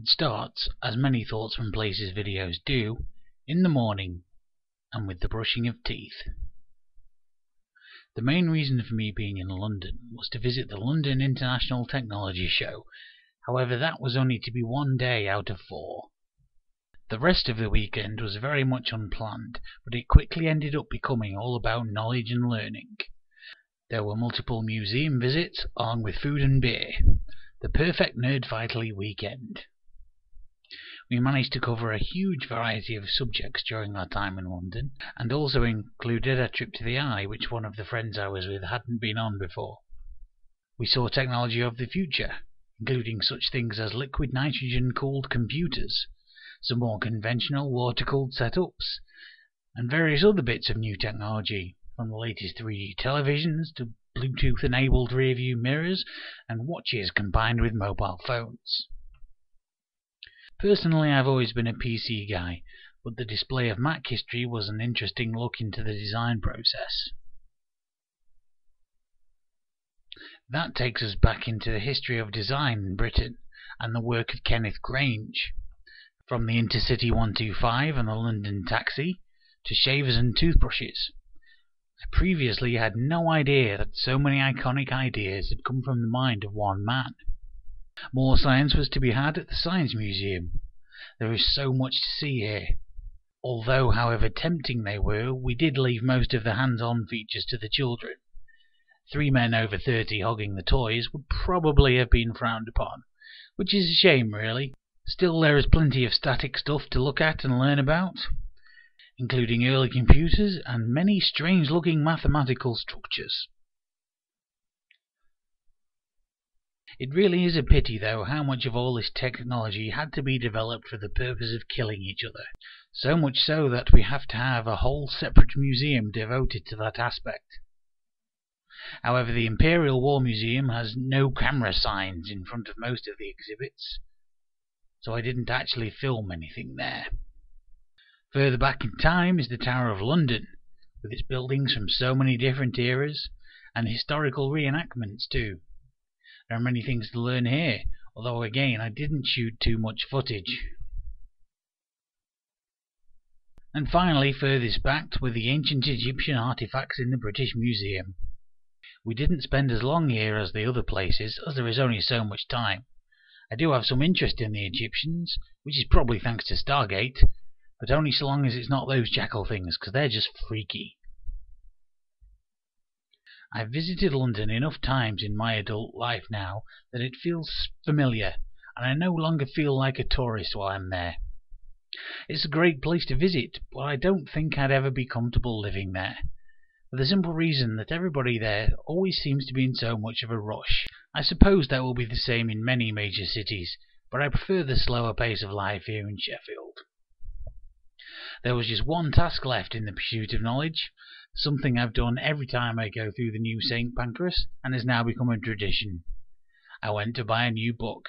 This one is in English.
It starts, as many thoughts from places videos do, in the morning and with the brushing of teeth. The main reason for me being in London was to visit the London International Technology Show. However, that was only to be 1 day out of 4. The rest of the weekend was very much unplanned, but it quickly ended up becoming all about knowledge and learning. There were multiple museum visits, along with food and beer. The perfect Nerd Vitally weekend. We managed to cover a huge variety of subjects during our time in London, and also included a trip to the Eye, which one of the friends I was with hadn't been on before. We saw technology of the future, including such things as liquid nitrogen-cooled computers, some more conventional water-cooled setups, and various other bits of new technology, from the latest 3D televisions to Bluetooth-enabled rear-view mirrors and watches combined with mobile phones. Personally, I've always been a PC guy, but the display of Mac history was an interesting look into the design process. That takes us back into the history of design in Britain and the work of Kenneth Grange. From the Intercity 125 and the London Taxi to shavers and toothbrushes. I previously had no idea that so many iconic ideas had come from the mind of one man. More science was to be had at the Science Museum. There is so much to see here. Although, however tempting they were, we did leave most of the hands-on features to the children. 3 men over 30 hogging the toys would probably have been frowned upon, which is a shame really. Still, there is plenty of static stuff to look at and learn about, including early computers and many strange-looking mathematical structures. It really is a pity, though, how much of all this technology had to be developed for the purpose of killing each other. So much so that we have to have a whole separate museum devoted to that aspect. However, the Imperial War Museum has no camera signs in front of most of the exhibits, so I didn't actually film anything there. Further back in time is the Tower of London, with its buildings from so many different eras, and historical reenactments too. There are many things to learn here, although again I didn't shoot too much footage. And finally, furthest back were the ancient Egyptian artifacts in the British Museum. We didn't spend as long here as the other places, as there is only so much time. I do have some interest in the Egyptians, which is probably thanks to Stargate, but only so long as it's not those jackal things, because they're just freaky. I've visited London enough times in my adult life now that it feels familiar, and I no longer feel like a tourist while I'm there. It's a great place to visit, but I don't think I'd ever be comfortable living there, for the simple reason that everybody there always seems to be in so much of a rush. I suppose that will be the same in many major cities, but I prefer the slower pace of life here in Sheffield. There was just one task left in the pursuit of knowledge, something I've done every time I go through the new St. Pancras, and has now become a tradition. I went to buy a new book.